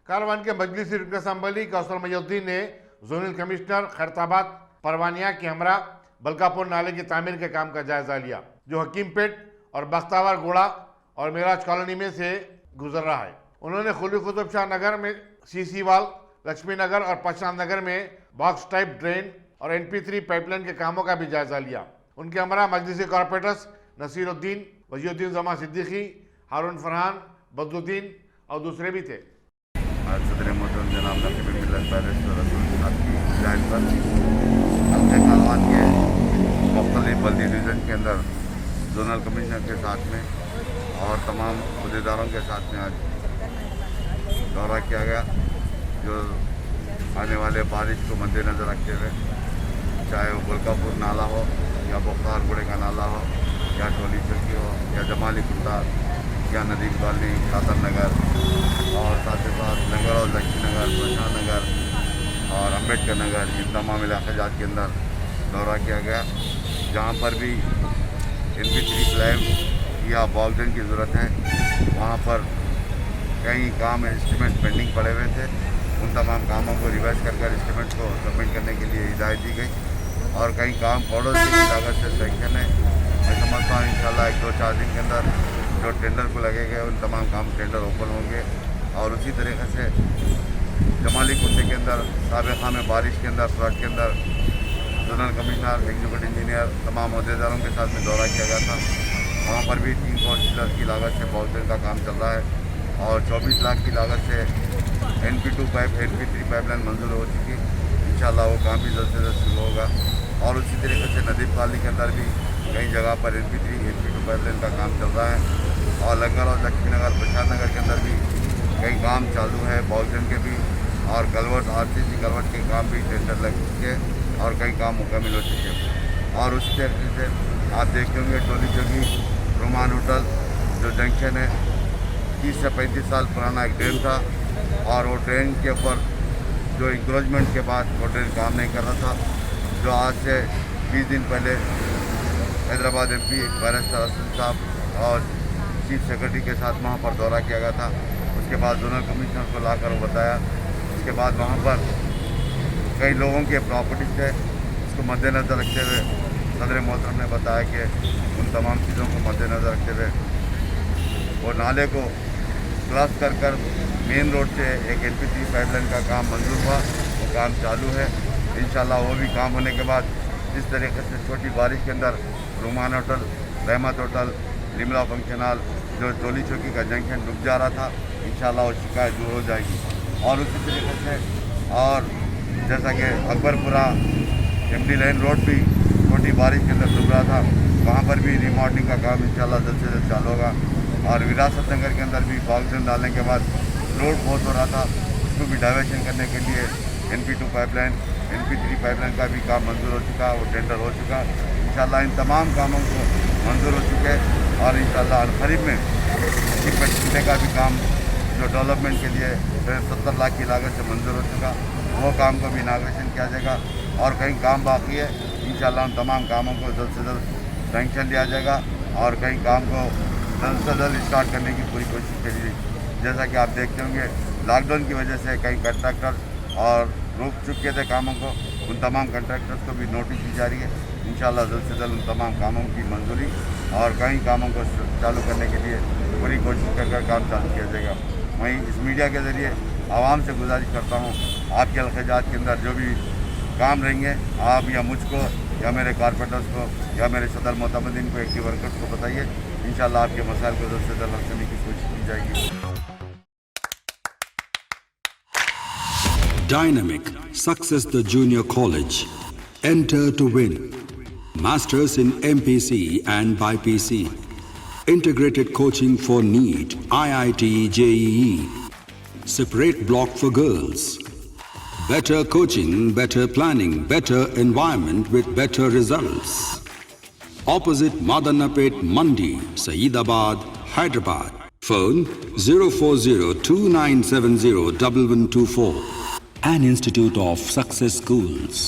कारवान के मजलिसी रुकन असम्बली कौसर मयूद्दीन ने जोनल कमिश्नर खैरताबाद परवानिया की हमरा बलकापुर नाले की तामीर के काम का जायजा लिया, जो हकीमपेट और बख्तावर गोड़ा और मेराज कॉलोनी में से गुजर रहा है। उन्होंने खुली कुतुब शाह नगर में सीसीवाल, लक्ष्मी नगर और प्रशांत नगर में बॉक्स टाइप ड्रेन और NP3 पाइपलाइन के कामों का भी जायजा लिया। उनके हमरा मजलिसी कॉर्पोरेटर्स नसीरुद्दीन, वजीउद्दीन जमा सिद्दीकी, हारून फरहान, बदरुद्दीन और दूसरे भी थे। आज सदर मोहतरम जनाब नकीब मिल्लत बैरिस्टर रसूल साहब की हिदायत पर अपने कारवान के मुख्तलिफ बल्दी डिवीज़न के अंदर जोनल कमिश्नर के साथ में और तमाम अहदेदारों के साथ में आज दौरा किया गया, जो आने वाले बारिश को मद्देनज़र रखते हुए चाहे वो बलकापुर नाला हो या बुख्तारगुड़े का नाला हो या टोली चौकी हो या जमाली कुत्ता या नदीम कॉलोनी, खातर नगर और साथ ही साथ नगर और लक्ष्मी नगर, प्रशांत नगर और अम्बेडकर नगर, इन तमाम इलाक़ाजात के अंदर दौरा किया गया, जहाँ पर भी NP3 स्लैब या बॉक्सडन की ज़रूरत है वहाँ पर कई काम एस्टिमेट पेंडिंग पड़े हुए थे। उन तमाम कामों को रिवाइज कर एस्टिमेट को सबमिट करने के लिए हिदायत दी गई और कई काम करोड़ों की लागत से सैंक्शन है। मैं समझता हूँ इंशाल्लाह 1-2-4 दिन के अंदर जो टेंडर को लगेगा उन तमाम काम टेंडर ओपन होंगे। और उसी तरीके से जमाली कुत्ते के अंदर साबिक़ा में बारिश के अंदर फ्लड के अंदर जोनल कमिश्नर, एग्जीक्यूटिव इंजीनियर, तमाम अहदेदारों के साथ में दौरा किया गया था। वहाँ पर भी 3 करोड़ की लागत से बॉक्सडन का काम चल रहा है और 24 लाख की लागत से NP3 पाइपलाइन मंजूर हो चुकी। इंशाल्लाह वो काम भी जल्द से जल्द शुरू होगा। और उसी तरीके से नदीम कॉलोनी के अंदर भी कई जगह पर NP3 पाइपलाइन का काम चल रहा है और लंगर और लक्ष्मी नगर, प्रशांत नगर के अंदर भी कई काम चालू है बॉक्सडन के भी, और कलवर्ट RCC कलवर्ट के काम भी टेंडर लग चुके और कई काम मुकम्मल हो चुके हैं। और उसी तरीके से आप देखते होंगे टोली चौकी रोमान होटल जो जंक्शन है, 30 से 35 साल पुराना एक ड्रेन था और वो ड्रेन के ऊपर जो इंक्रोचमेंट के बाद वो ड्रेन काम नहीं कर रहा था, जो आज से 20 दिन पहले हैदराबाद MP बैरिस्टर रसूल साहब और चीफ सेक्रेटरी के साथ वहाँ पर दौरा किया गया था। उसके बाद जोनल कमिश्नर को लाकर वो बताया। उसके बाद वहाँ पर कई लोगों के प्रॉपर्टीज थे, उसको मद्देनज़र रखते हुए सदर मोहतरम ने बताया कि उन तमाम चीज़ों को मद्देनज़र रखते हुए वो नाले को क्रॉस कर मेन रोड से एक NP3 पाइपलाइन का काम मंजूर हुआ, वो काम चालू है। इंशाल्लाह वो भी काम होने के बाद जिस तरीके से छोटी बारिश के अंदर रोमान होटल, रहमत होटल, लिमला फंक्शन हॉल जो टोली चौकी का जंक्शन डूब जा रहा था, इंशाल्लाह वो शिकायत दूर हो जाएगी। और उसी तरीके से और जैसा कि अकबरपुरा MD लाइन रोड भी छोटी बारिश के अंदर डूब रहा था, वहाँ पर भी रिमॉडलिंग का काम इंशाल्लाह जल्द से जल्द चालू होगा। और विरासत नगर के अंदर भी बॉक्सडन डालने के बाद रोड बहुत हो रहा था, उसको भी डाइवर्शन करने के लिए NP3 पाइपलाइन का भी काम मंजूर हो चुका, वो टेंडर हो चुका। इंशाल्लाह इन तमाम कामों को मंजूर हो चुके और इंशाल्लाह अलखरीब में किले का भी काम जो डेवलपमेंट के लिए 70 लाख की लागत से मंजूर हो चुका, वो काम को भी इनाग्रेशन किया जाएगा। और कई काम बाकी है, इंशाल्लाह उन तमाम कामों को जल्द से जल्द सैंक्शन दिया जाएगा और कई काम को जल्द से जल्द स्टार्ट करने की पूरी कोशिश करी। जैसा कि आप देखते होंगे लॉकडाउन की वजह से कई कंट्रैक्टर और रोक चुके थे कामों को, उन तमाम कंट्रैक्टर्स को भी नोटिस दी जा रही है। इंशाल्लाह जल्द से जल्द उन तमाम कामों की मंजूरी और कई कामों को चालू करने के लिए पूरी कोशिश कर काम चालू किया जाएगा। वहीं इस मीडिया के ज़रिए आवाम से गुजारिश करता हूँ, आपके अलखजात के अंदर जो भी काम रहेंगे आप या मुझको या मेरे कारपोरेटर्स को या मेरे सदर मोतमदीन को, एक्टिव वर्कर्स को बताइए। इंशाल्लाह आपके मसाइल को जल्द से जल्द हल करने की कोशिश की जाएगी। Dynamic Success the Junior College. Enter to win. Masters in MPC and BPC. Integrated coaching for NEET, IIT, JEE. Separate block for girls. Better coaching, better planning, better environment with better results. Opposite Madanapet Mandi, Saeedabad, Hyderabad. Phone 04029701124. An Institute of Success Schools.